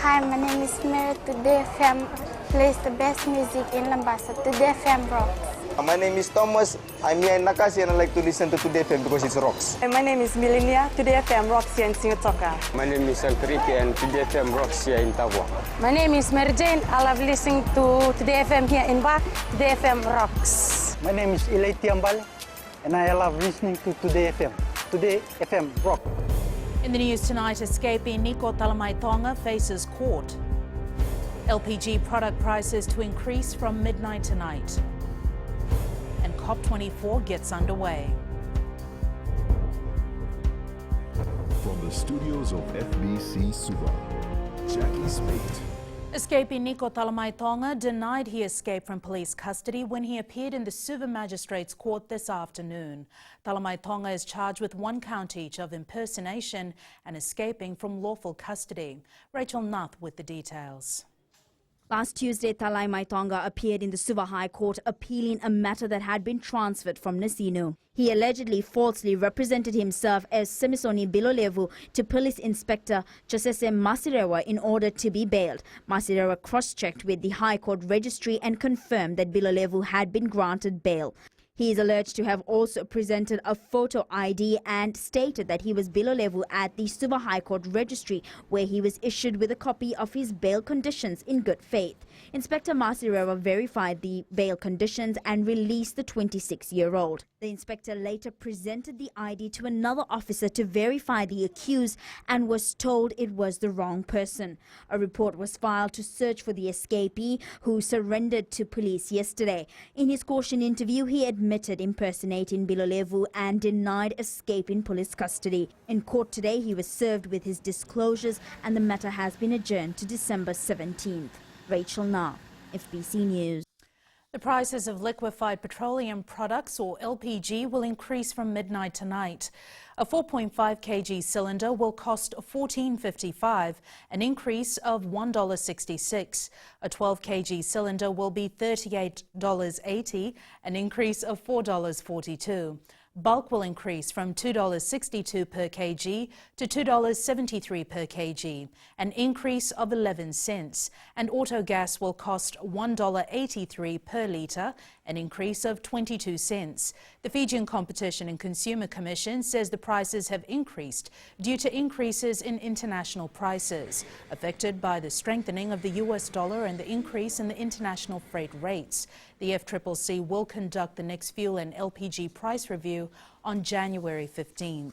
Hi, my name is Mary. Today FM plays the best music in Lambasa. Today FM rocks. My name is Thomas. I'm here in Nakasi and I like to listen to Today FM because it rocks. My name is Milenia. Today FM rocks here in Singatoka. My name is Enrique and Today FM rocks here in Tavua. My name is Mary Jane. I love listening to Today FM here in Ba. Today FM rocks. My name is Ilay Tiambal and I love listening to Today FM. Today FM rock. In the news tonight, escapee Nico Talamaitonga faces court. LPG product prices to increase from midnight tonight. And COP24 gets underway. From the studios of FBC Suva, Jackie Spate. Escapee Nico Talamaitonga denied he escaped from police custody when he appeared in the Suva Magistrates Court this afternoon. Talamaitonga is charged with 1 count each of impersonation and escaping from lawful custody. Rachel Nath with the details. Last Tuesday, Talamaitonga appeared in the Suva High Court appealing a matter that had been transferred from Nasinu. He allegedly falsely represented himself as Semisoni Bilolevu to Police Inspector Josese Masirewa in order to be bailed. Masirewa cross-checked with the High Court registry and confirmed that Bilolevu had been granted bail. He is alleged to have also presented a photo ID and stated that he was Bilolevu at the Suva High Court registry, where he was issued with a copy of his bail conditions in good faith. Inspector Masirewa verified the bail conditions and released the 26-year-old. The inspector later presented the ID to another officer to verify the accused and was told it was the wrong person. A report was filed to search for the escapee, who surrendered to police yesterday. In his caution interview, he admitted impersonating Bilolevu and denied escaping police custody. In court today, he was served with his disclosures and the matter has been adjourned to December 17th. Rachel Na, FBC News. The prices of liquefied petroleum products, or LPG, will increase from midnight tonight. A 4.5 kg cylinder will cost $14.55, an increase of $1.66. A 12 kg cylinder will be $38.80, an increase of $4.42. Bulk will increase from $2.62 per kg to $2.73 per kg, an increase of 11 cents. And auto gas will cost $1.83 per litre, an increase of 22 cents. The Fijian Competition and Consumer Commission says the prices have increased due to increases in international prices, affected by the strengthening of the US dollar and the increase in the international freight rates. The FCCC will conduct the next fuel and LPG price review on January 15th.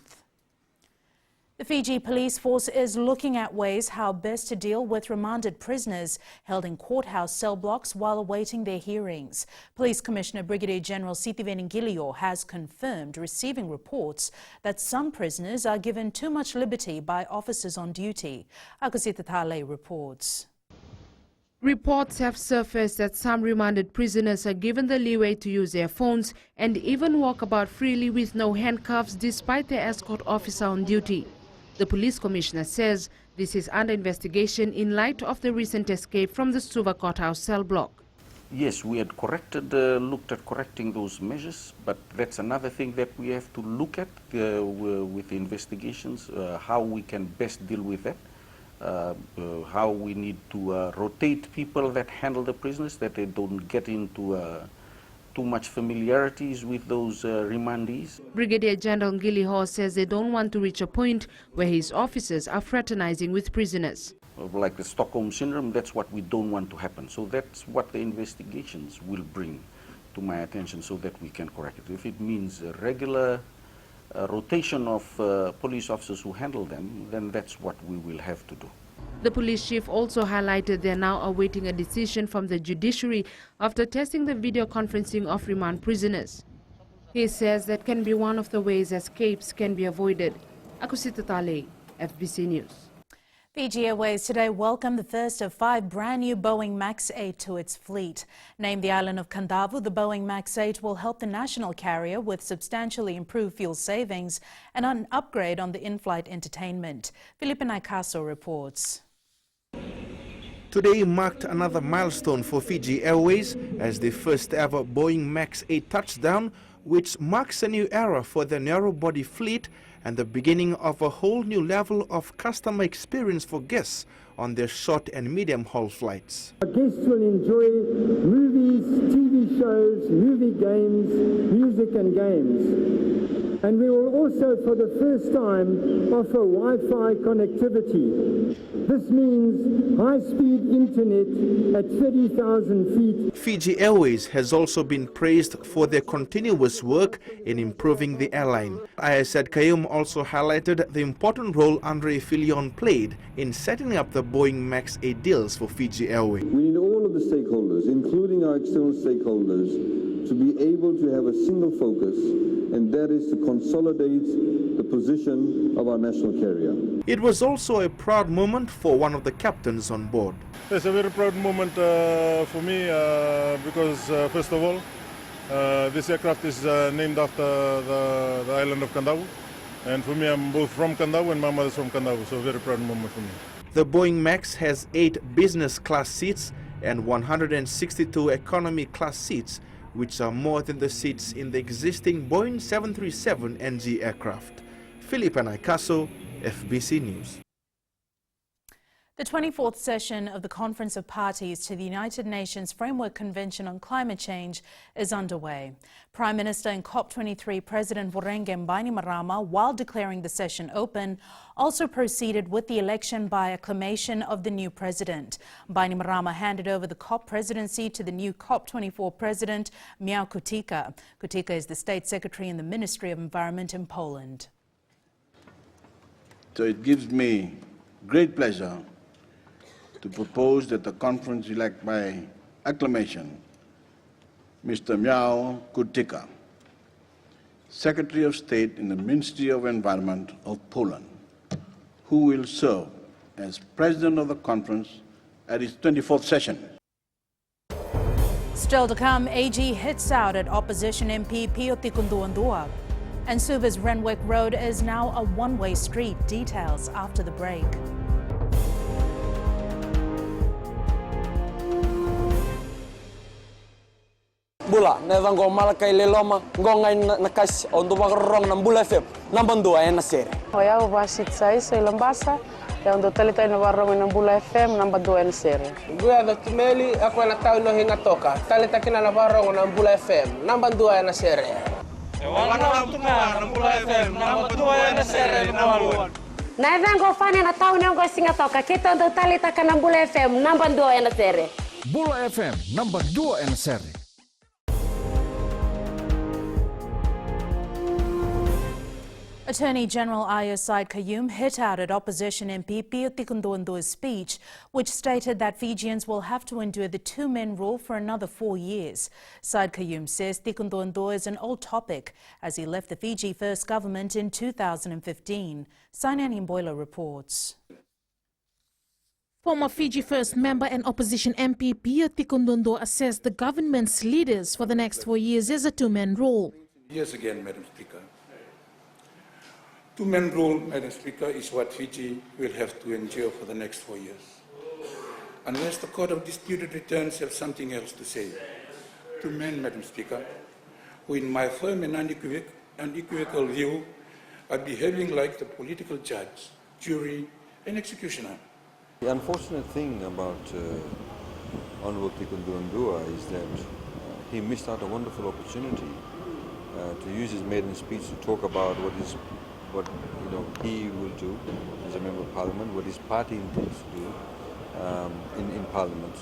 The Fiji Police Force is looking at ways how best to deal with remanded prisoners held in courthouse cell blocks while awaiting their hearings. Police Commissioner Brigadier General Sithiven Ngilio has confirmed receiving reports that some prisoners are given too much liberty by officers on duty. Akosita Tale reports. Reports have surfaced that some remanded prisoners are given the leeway to use their phones and even walk about freely with no handcuffs despite their escort officer on duty. The police commissioner says this is under investigation in light of the recent escape from the Suva courthouse cell block. Yes, we had looked at correcting those measures, but that's another thing that we have to look at with the investigations, how we can best deal with that. How we need to rotate people that handle the prisoners, that they don't get into too much familiarities with those remandees. Brigadier General Ngiliho says they don't want to reach a point where his officers are fraternizing with prisoners. Like the Stockholm Syndrome, that's what we don't want to happen. So that's what the investigations will bring to my attention so that we can correct it. If it means a regular rotation of police officers who handle them, then that's what we will have to do. The police chief also highlighted they are now awaiting a decision from the judiciary after testing the video conferencing of remand prisoners. He says that can be one of the ways escapes can be avoided. Akosita Tale, FBC News. Fiji Airways today welcomed the first of 5 brand new Boeing MAX 8 to its fleet. Named the island of Kandavu, the Boeing MAX 8 will help the national carrier with substantially improved fuel savings and an upgrade on the in-flight entertainment. Felipe Naikaso reports. Today marked another milestone for Fiji Airways as the first ever Boeing MAX 8 touchdown, which marks a new era for the narrow-body fleet and the beginning of a whole new level of customer experience for guests on their short and medium haul flights. Our guests will enjoy movies, TV shows, movie games, music and games. And we will also, for the first time, offer Wi-Fi connectivity. This means high-speed internet at 30,000 feet. Fiji Airways has also been praised for their continuous work in improving the airline. Ayesad Kayum also highlighted the important role Andre Filion played in setting up the Boeing MAX 8 deals for Fiji Airways. We need all of the stakeholders, including our external stakeholders, to be able to have a single focus, and that is to consolidate the position of our national carrier. It was also a proud moment for one of the captains on board. It's a very proud moment for me because, first of all, this aircraft is named after the island of Kandau. And for me, I'm both from Kandau and my mother's from Kandau, so a very proud moment for me. The Boeing MAX has 8 business class seats and 162 economy class seats, which are more than the seats in the existing Boeing 737 NG aircraft. Philip Anaikaso, FBC News. The 24th session of the Conference of Parties to the United Nations Framework Convention on Climate Change is underway. Prime Minister and COP23 President Vorenge Bainimarama, while declaring the session open, also proceeded with the election by acclamation of the new president. Bainimarama handed over the COP presidency to the new COP24 president, Michał Kutyka. Kutyka is the state secretary in the Ministry of Environment in Poland. So it gives me great pleasure to propose that the conference elect by acclamation Mr. Michał Kutyka, Secretary of State in the Ministry of Environment of Poland, who will serve as President of the conference at its 24th session. Still to come, AG hits out at opposition MP Pio Tikunduandua. And Suva's Renwick Road is now a one-way street. Details after the break. Bula, nevango malakai leloma, ngongai nakas ondo bagrong ng Bula FM, nambang 2 na sere. Hoya ubasit sa isa ilambasa, ya ondo talita na barong ng Bula FM, nambang 2 na sere. Guya da tumeli, ako na tao no hinga toka, talita kina na barong ng Bula FM, nambang 2 na sere. Wana tuma ng Bula FM, nambang 2 na sere nawaluan. Nevango fani na tao nyo singa toka, kita ondo talita ka ng Bula FM, nambang 2 na sere. Bula FM, nambang 2 na sere. Attorney General Ayesad Kayum hit out at opposition MP Pio Tikunduandua's speech, which stated that Fijians will have to endure the two-men rule for another 4 years. Said Kayum says Tikunduandua is an old topic as he left the Fiji First government in 2015. Sainani Mboila reports. Former Fiji First member and opposition MP Pio Tikunduandua assessed the government's leaders for the next 4 years as a two-man rule. Yes, again, Madam Speaker. Two-man rule, Madam Speaker, is what Fiji will have to endure for the next 4 years. Unless the Court of Disputed Returns have something else to say. Two men, Madam Speaker, who in my firm and unequivocal view are behaving like the political judge, jury, and executioner. The unfortunate thing about Honorable Tikunduandua is that he missed out a wonderful opportunity to use his maiden speech to talk about what he will do as a member of Parliament, what his party intends to do in Parliament.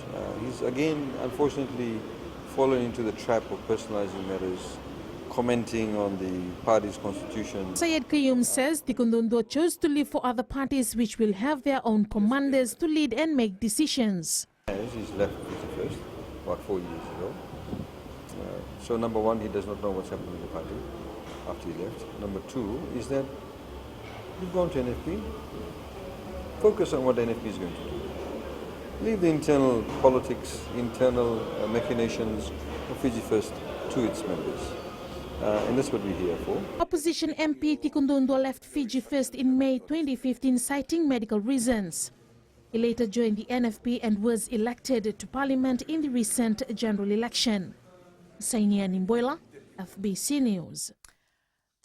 He's again, unfortunately, fallen into the trap of personalizing matters, commenting on the party's constitution. Syed Kayum says Tikunduandua chose to leave for other parties which will have their own commanders to lead and make decisions. He's left Fiji First about 4 years ago. So number one, he does not know what's happening in the party after he left. Number two is that you've gone to NFP, focus on what the NFP is going to do. Leave the internal politics, internal machinations of Fiji First to its members. And that's what we're here for. Opposition MP Tikunduandua left Fiji First in May 2015 citing medical reasons. He later joined the NFP and was elected to Parliament in the recent general election. Sainiani Mboila, FBC News.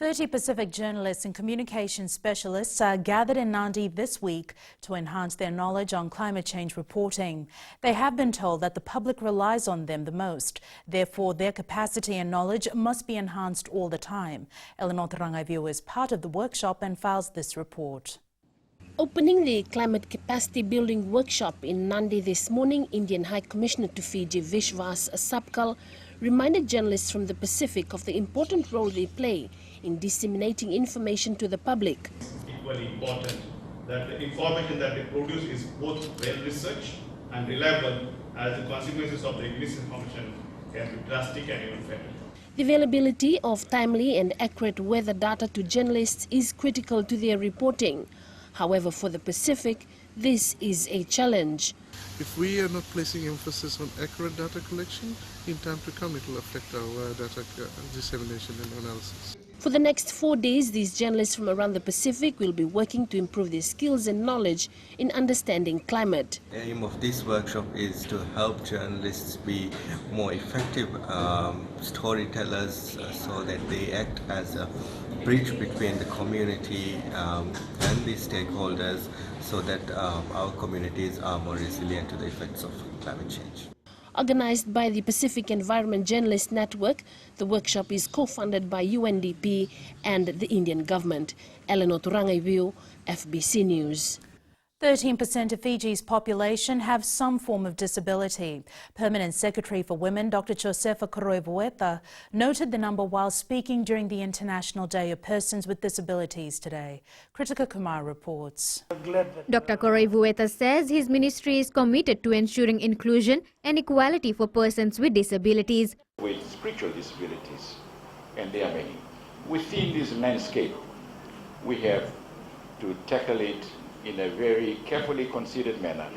30 Pacific journalists and communication specialists are gathered in Nadi this week to enhance their knowledge on climate change reporting. They have been told that the public relies on them the most. Therefore, their capacity and knowledge must be enhanced all the time. Eleanor Tarangaiviu is part of the workshop and files this report. Opening the climate capacity building workshop in Nadi this morning, Indian High Commissioner to Fiji Vishwas Sapkal reminded journalists from the Pacific of the important role they play in disseminating information to the public. Equally important that the information that they produce is both well-researched and reliable, as the consequences of the misinformation can be drastic and even fatal. The availability of timely and accurate weather data to journalists is critical to their reporting. However, for the Pacific, this is a challenge. If we are not placing emphasis on accurate data collection, in time to come it will affect our data dissemination and analysis. For the next 4 days, these journalists from around the Pacific will be working to improve their skills and knowledge in understanding climate. The aim of this workshop is to help journalists be more effective storytellers so that they act as a bridge between the community and the stakeholders so that our communities are more resilient to the effects of climate change. Organized by the Pacific Environment Journalist Network, the workshop is co-funded by UNDP and the Indian government. Eleanor Tarangaiviu, FBC News. 13% of Fiji's population have some form of disability. Permanent Secretary for Women, Dr. Josefa Koroivueta, noted the number while speaking during the International Day of Persons with Disabilities today. Kritika Kumar reports. Dr. Koroivueta says his ministry is committed to ensuring inclusion and equality for persons with disabilities. With spiritual disabilities, and there are many. Within this landscape, we have to tackle it in a very carefully considered manner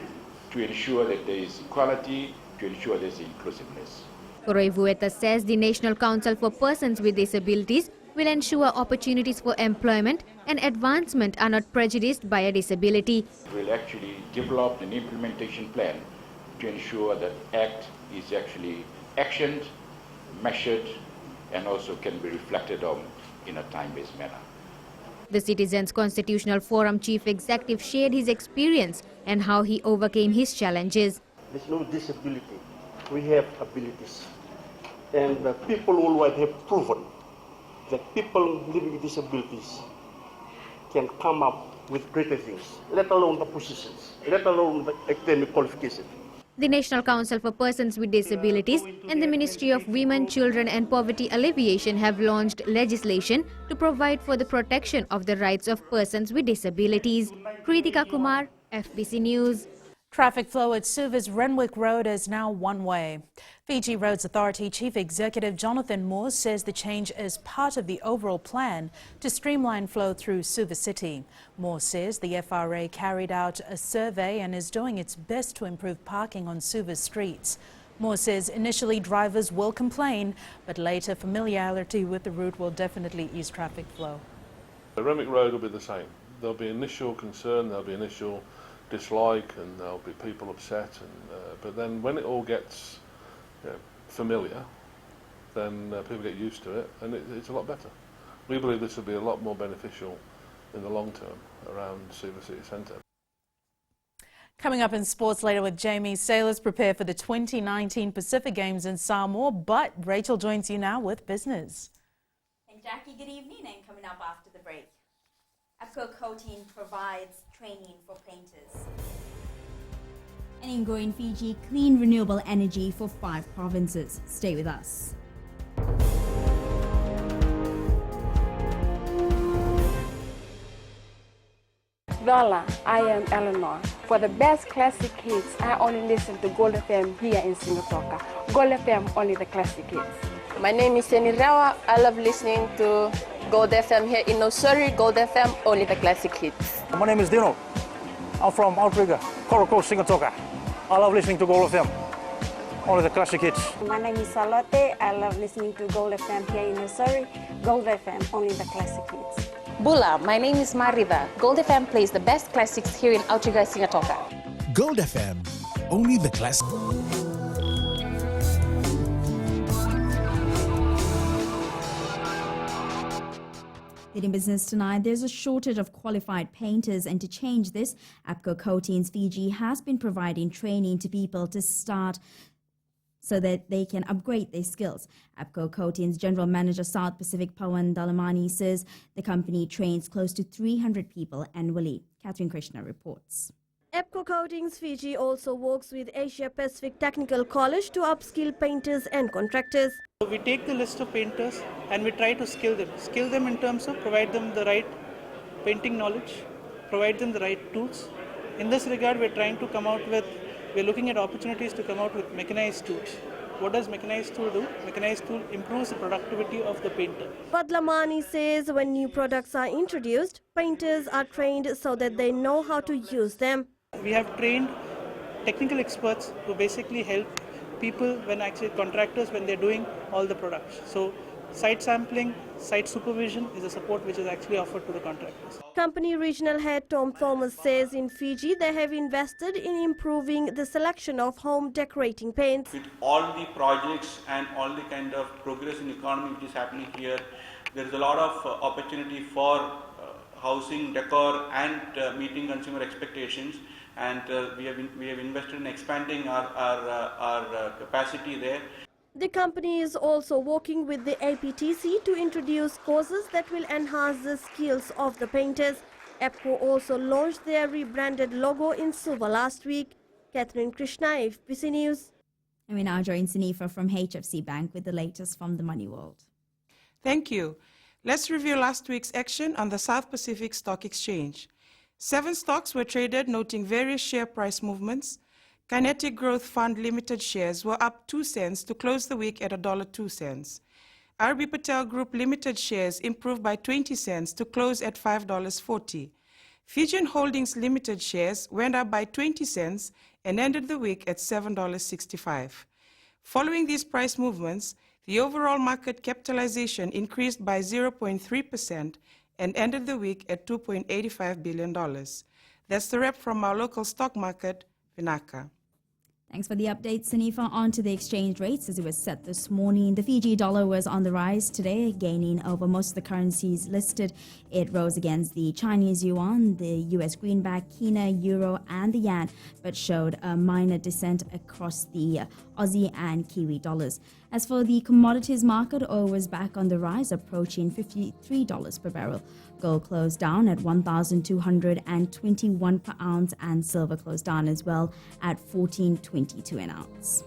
to ensure that there is equality, to ensure there is inclusiveness. Koroivueta says the National Council for Persons with Disabilities will ensure opportunities for employment and advancement are not prejudiced by a disability. We will actually develop an implementation plan to ensure that ACT is actually actioned, measured, and also can be reflected on in a time-based manner. The Citizens Constitutional Forum Chief Executive shared his experience and how he overcame his challenges. There's no disability. We have abilities. And people worldwide have proven that people living with disabilities can come up with greater things, let alone the positions, let alone the academic qualifications. The National Council for Persons with Disabilities and the Ministry of Women, Children and Poverty Alleviation have launched legislation to provide for the protection of the rights of persons with disabilities. Kritika Kumar, FBC News. Traffic flow at Suva's Renwick Road is now one-way. Fiji Roads Authority Chief Executive Jonathan Moore says the change is part of the overall plan to streamline flow through Suva City. Moore says the FRA carried out a survey and is doing its best to improve parking on Suva's streets. Moore says initially drivers will complain, but later familiarity with the route will definitely ease traffic flow. The Renwick Road will be the same. There'll be initial concern, there'll be initial dislike, and there'll be people upset, but then when it all gets familiar, then people get used to it, and it's a lot better. We believe this will be a lot more beneficial in the long term around Suva City Centre. Coming up in sports later with Jamie, sailors prepare for the 2019 Pacific Games in Samoa, but Rachel joins you now with business. And Jackie, good evening, and coming up after the break. APCO Coating provides training for painters. And Ingo in Fiji, clean renewable energy for 5 provinces. Stay with us. Lola, I am Eleanor. For the best classic hits, I only listen to Gold FM here in Singapore. Gold FM, only the classic hits. My name is Jenny Rawa. I love listening to Gold FM here in Nosuri. Gold FM, only the classic hits. My name is Dino. I'm from Outrigger, Coral Coast, Singapore. I love listening to Gold FM, only the classic hits. My name is Salote. I love listening to Gold FM here in Nosuri. Gold FM, only the classic hits. Bula, my name is Marida. Gold FM plays the best classics here in Outrigger, Singapore. Gold FM, only the classic. Leading business tonight, there's a shortage of qualified painters, and to change this, APCO Coatings Fiji has been providing training to people to start so that they can upgrade their skills. APCO Coatings General Manager South Pacific Pawan Dalamani says the company trains close to 300 people annually. Catherine Krishna reports. APCO Coatings Fiji also works with Asia Pacific Technical College to upskill painters and contractors. We take the list of painters and we try to skill them in terms of provide them the right painting knowledge, provide them the right tools. In this regard, we're looking at opportunities to come out with mechanized tools. What does mechanized tool do? Mechanized tool improves the productivity of the painter. Padlamani says when new products are introduced, painters are trained so that they know how to use them. We have trained technical experts who basically help people contractors when they're doing all the products. So site sampling, site supervision is a support which is actually offered to the contractors. Company regional head Tom Thomas says in Fiji they have invested in improving the selection of home decorating paints. With all the projects and all the kind of progress in economy which is happening here, there is a lot of opportunity for housing, decor and meeting consumer expectations. And we have invested in expanding our capacity there. The company is also working with the APTC to introduce courses that will enhance the skills of the painters. APCO also launched their rebranded logo in Suva last week. Catherine Krishna, FBC News. And we now join Sanifa from HFC Bank with the latest from the Money World. Thank you. Let's review last week's action on the South Pacific Stock Exchange. 7 stocks were traded, noting various share price movements. Kinetic Growth Fund Limited shares were up 2 cents to close the week at $1.02. RB Patel Group Limited shares improved by 20 cents to close at $5.40. Fijian Holdings Limited shares went up by 20 cents and ended the week at $7.65. Following these price movements, the overall market capitalization increased by 0.3% and ended the week at $2.85 billion. That's the wrap from our local stock market, Vinaka. Thanks for the update, Sanifa. On to the exchange rates as it was set this morning. The Fiji dollar was on the rise today, gaining over most of the currencies listed. It rose against the Chinese yuan, the US greenback, Kina, euro, and the yen, but showed a minor descent across the Aussie and Kiwi dollars. As for the commodities market, oil was back on the rise, approaching $53 per barrel. Gold closed down at $1,221 per ounce, and silver closed down as well at $14.22 an ounce.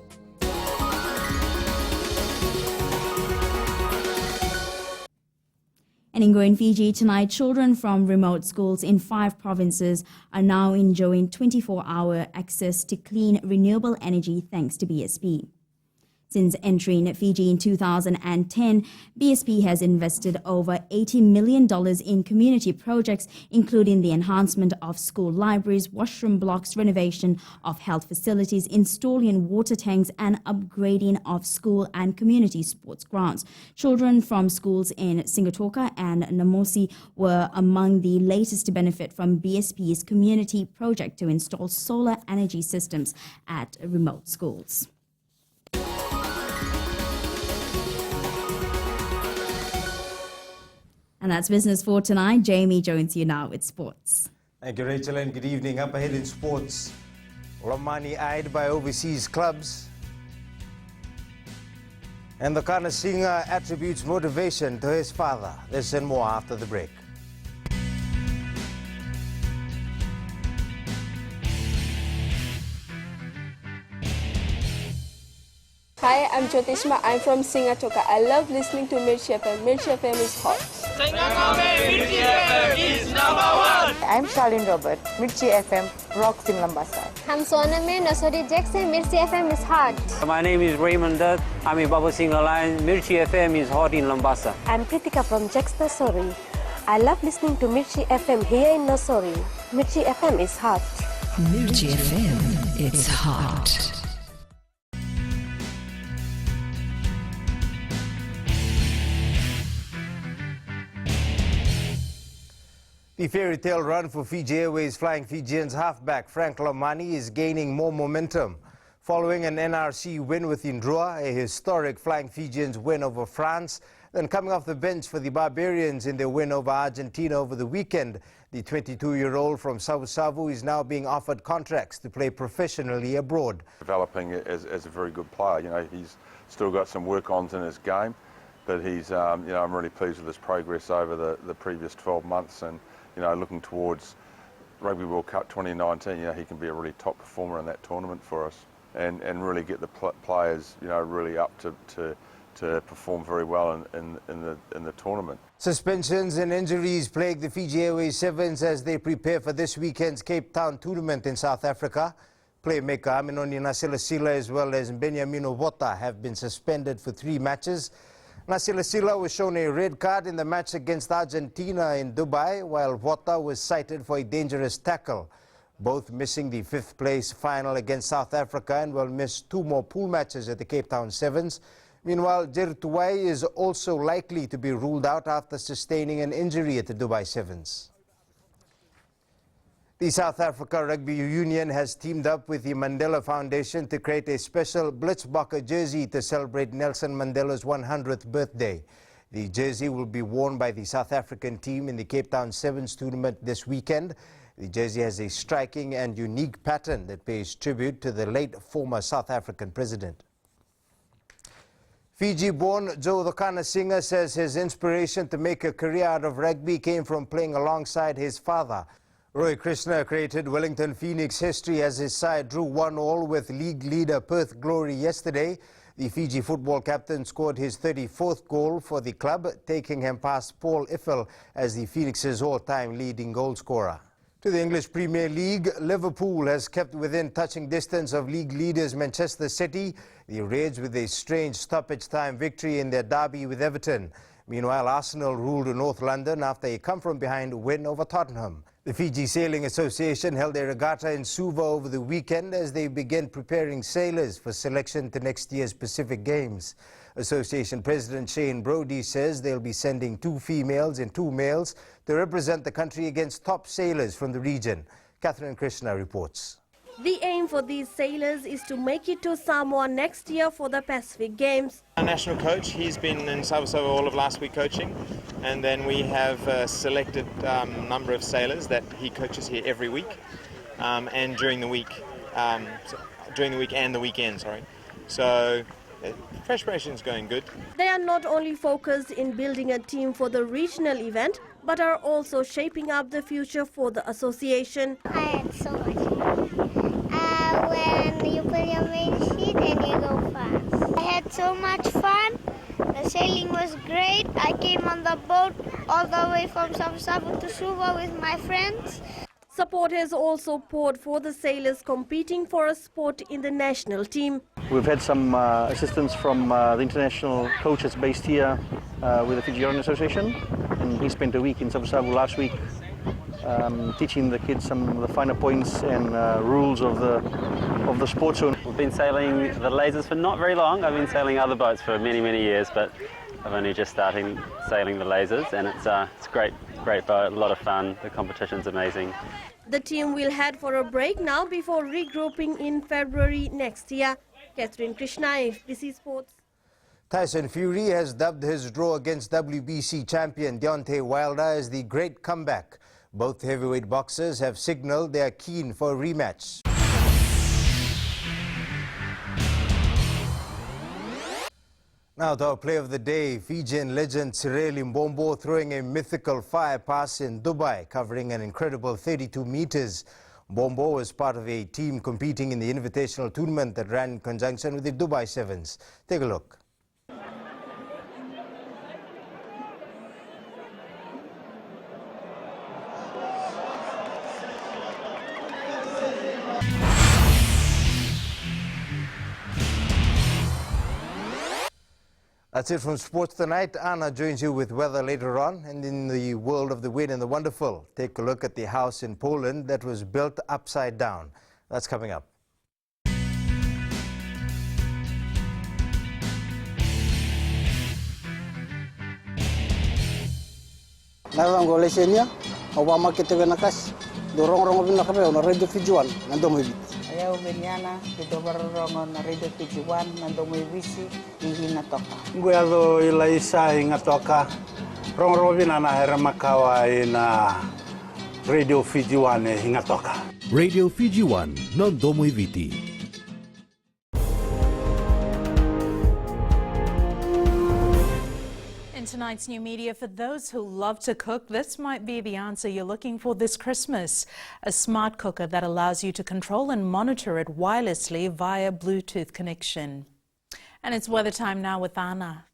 And in Fiji tonight, children from remote schools in 5 provinces are now enjoying 24-hour access to clean, renewable energy thanks to BSP. Since entering Fiji in 2010, BSP has invested over $80 million in community projects, including the enhancement of school libraries, washroom blocks, renovation of health facilities, installing water tanks, and upgrading of school and community sports grounds. Children from schools in Singatoka and Namosi were among the latest to benefit from BSP's community project to install solar energy systems at remote schools. And that's business for tonight. Jamie joins you now with sports. Thank you, Rachel, and good evening. Up ahead in sports, Lomani eyed by overseas clubs. And the Kana singer attributes motivation to his father. This and more after the break. Hi, I'm Jyotishma. I'm from Singatoka. I love listening to Mirchi FM. Mirchi FM is hot. Mirchi FM is #1. I'm Charlene Robert. Mirchi FM rocks in Lambasa. I'm Soname Nasori Jackson. Mirchi FM is hot. My name is Raymond Dutt. I'm in Baba Singh Alliance. Mirchi FM is hot in Lambasa. I'm Kritika from Jax Nasori. I love listening to Mirchi FM here in Nasori. Mirchi FM is hot. Mirchi FM, it's hot. The fairy tale run for Fiji Airways Flying Fijians halfback Frank Lomani is gaining more momentum. Following an NRC win with Indroa, a historic Flying Fijians win over France, the Then coming off the bench for the Barbarians in their win over Argentina over the weekend, the 22-year-old from Savu is now being offered contracts to play professionally abroad. Developing as a very good player. You know, he's still got some work-ons in his game, but he's, I'm really pleased with his progress over the previous 12 months, and, looking towards Rugby World Cup 2019, he can be a really top performer in that tournament for us, and really get the players, really up to perform very well in the tournament. Suspensions and injuries plague the Fiji Airways Sevens as they prepare for this weekend's Cape Town tournament in South Africa. Playmaker Aminoni Nasilasila as well as Benjamin Vota have been suspended for 3 matches. Nasilasila was shown a red card in the match against Argentina in Dubai, while Vota was cited for a dangerous tackle. Both missing the 5th place final against South Africa and will miss 2 more pool matches at the Cape Town Sevens. Meanwhile, Jertuai is also likely to be ruled out after sustaining an injury at the Dubai Sevens. The South Africa Rugby Union has teamed up with the Mandela Foundation to create a special Blitzbokke jersey to celebrate Nelson Mandela's 100th birthday. The jersey will be worn by the South African team in the Cape Town Sevens tournament this weekend. The jersey has a striking and unique pattern that pays tribute to the late former South African president. Fiji-born Joe Thokana says his inspiration to make a career out of rugby came from playing alongside his father. Roy Krishna created Wellington Phoenix history as his side drew 1-1 with league leader Perth Glory yesterday. The Fiji football captain scored his 34th goal for the club, taking him past Paul Iffel as the Phoenix's all-time leading goal scorer. To the English Premier League, Liverpool has kept within touching distance of league leaders Manchester City, the Reds with a strange stoppage-time victory in their derby with Everton. Meanwhile, Arsenal ruled North London after a come-from-behind win over Tottenham. The Fiji Sailing Association held a regatta in Suva over the weekend as they began preparing sailors for selection to next year's Pacific Games. Association President Shane Brody says they'll be sending 2 females and 2 males to represent the country against top sailors from the region. Catherine Krishna reports. The aim for these sailors is to make it to Samoa next year for the Pacific Games. Our national coach, he's been in Savo all of last week coaching, and then we have a selected number of sailors that he coaches here every week and during the week and the weekend. So preparation is going good. They are not only focused in building a team for the regional event, but are also shaping up the future for the association. I had so much fun. When you put your main sheet and you go fast. I had so much fun. The sailing was great. I came on the boat all the way from Savu to Suva with my friends. Support has also poured for the sailors competing for a spot in the national team. We've had some assistance from the international coaches based here with the Fiji Rowing Association, and he spent a week in Savu last week teaching the kids some of the finer points and rules of the sport. So we've been sailing the lasers for not very long. I've been sailing other boats for many years, but I've only just started sailing the lasers, and it's a great boat, a lot of fun. The competition's amazing. The team will head for a break now before regrouping in February next year. Catherine Krishna, FBC Sports. Tyson Fury has dubbed his draw against WBC champion Deontay Wilder as the great comeback. Both heavyweight boxers have signaled they are keen for a rematch. Now to our play of the day, Fijian legend Cyril Mbombo throwing a mythical fire pass in Dubai, covering an incredible 32 meters. Mbombo was part of a team competing in the invitational tournament that ran in conjunction with the Dubai Sevens. Take a look. That's it from Sports Tonight. Anna joins you with weather later on. And in the world of the weird and the wonderful, take a look at the house in Poland that was built upside down. That's coming up. Nawang golesenya, Obama kita nakas, dorong-dorong na kami, na radio Fijuan, nandong hibit. Ayaw Benyana, Kidobarongon, Radio Pijuan, Nandomoy Visi, Hinatoka. Guado Ilaisa Hingatoka, Rong Robinana Heramakawa in Radio Fiji One Hingatoka. Radio Fiji One, Nandomoy Viti. In tonight's new media, for those who love to cook, this might be the answer you're looking for this Christmas. A smart cooker that allows you to control and monitor it wirelessly via Bluetooth connection. And it's weather time now with Anna.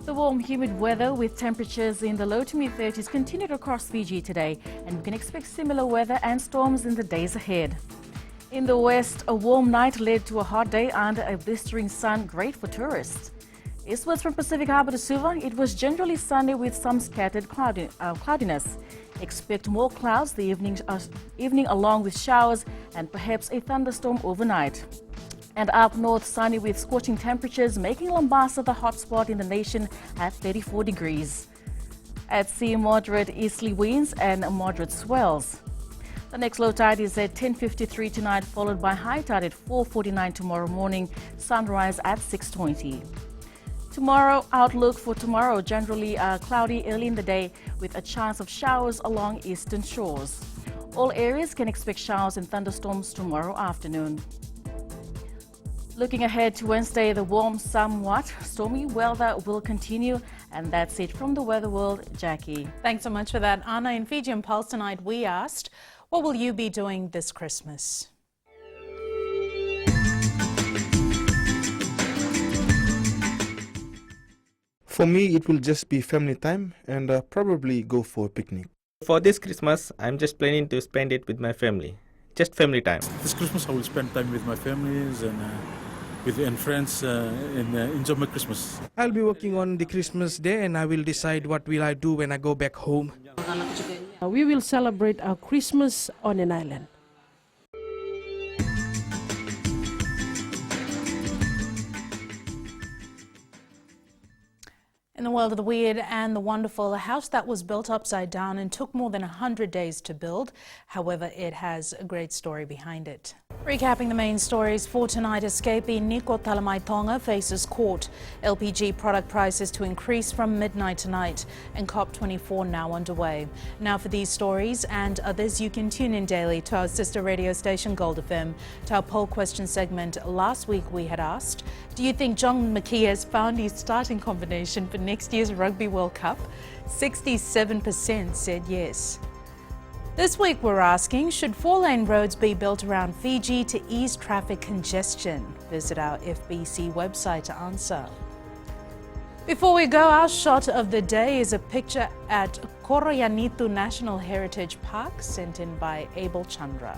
The warm, humid weather with temperatures in the low to mid-30s continued across Fiji today, and we can expect similar weather and storms in the days ahead. In the west, a warm night led to a hot day under a blistering sun, great for tourists. Eastwards from Pacific Harbour to Suva, it was generally sunny with some scattered cloudiness. Expect more clouds the evening along with showers and perhaps a thunderstorm overnight. And up north, sunny with scorching temperatures, making Lambasa the hot spot in the nation at 34 degrees. At sea, moderate easterly winds and moderate swells. The next low tide is at 10:53 tonight, followed by high tide at 4:49 tomorrow morning, sunrise at 6:20. Tomorrow, outlook for tomorrow, generally cloudy early in the day with a chance of showers along eastern shores. All areas can expect showers and thunderstorms tomorrow afternoon. Looking ahead to Wednesday, the warm, somewhat stormy weather will continue. And that's it from the Weather World, Jackie. Thanks so much for that, Anna. In Fijian Pulse tonight, we asked, what will you be doing this Christmas? For me, it will just be family time and probably go for a picnic. For this Christmas, I'm just planning to spend it with my family. Just family time. This Christmas, I will spend time with my families and friends and enjoy my Christmas. I'll be working on the Christmas day and I will decide what will I do when I go back home. We will celebrate our Christmas on an island. In the world of the weird and the wonderful, a house that was built upside down and took more than 100 days to build. However, it has a great story behind it. Recapping the main stories for tonight, escapee Niko Talamaitonga faces court. LPG product prices to increase from midnight tonight, and COP24 now underway. Now for these stories and others, you can tune in daily to our sister radio station Gold FM. To our poll question segment, last week we had asked, do you think John McKee has found his starting combination for next year's Rugby World Cup? 67% said yes. This week we're asking, should 4-lane roads be built around Fiji to ease traffic congestion? Visit our FBC website to answer. Before we go, our shot of the day is a picture at Koroyanitu National Heritage Park sent in by Abel Chandra.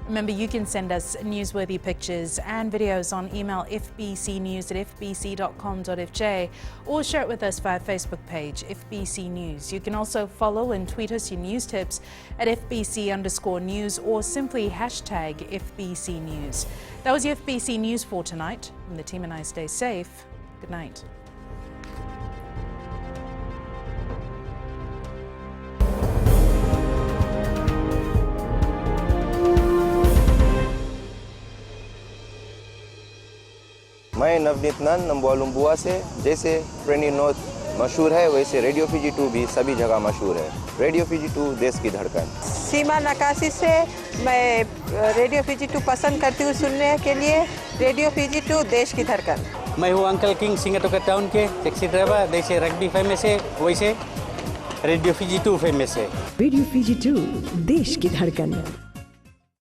Remember, you can send us newsworthy pictures and videos on email fbcnews@fbc.com.fj or share it with us via Facebook page, FBC News. You can also follow and tweet us your news tips at FBC_news or simply hashtag FBC News. That was your FBC News for tonight. From the team and I, stay safe. Good night. मैं नवनीत नंद नंबुआ से जैसे फ्रेंडी north मशहूर है वैसे radio Fiji 2 भी सभी जगह मशहूर है। रेडियो फीजी 2 देश की धड़कन। सीमा नकाशी से मैं रेडियो फीजी 2 पसंद करती हूँ सुनने के लिए। रेडियो फीजी 2 देश की धड़कन। मैं हूँ अंकल किंग सिंगाटोका टाउन के टैक्सी ड्राइवर। जैसे रग्बी फेमस है वैसे रेडियो फीजी 2 फेमस है। रेडियो फीजी 2 देश की धड़कन।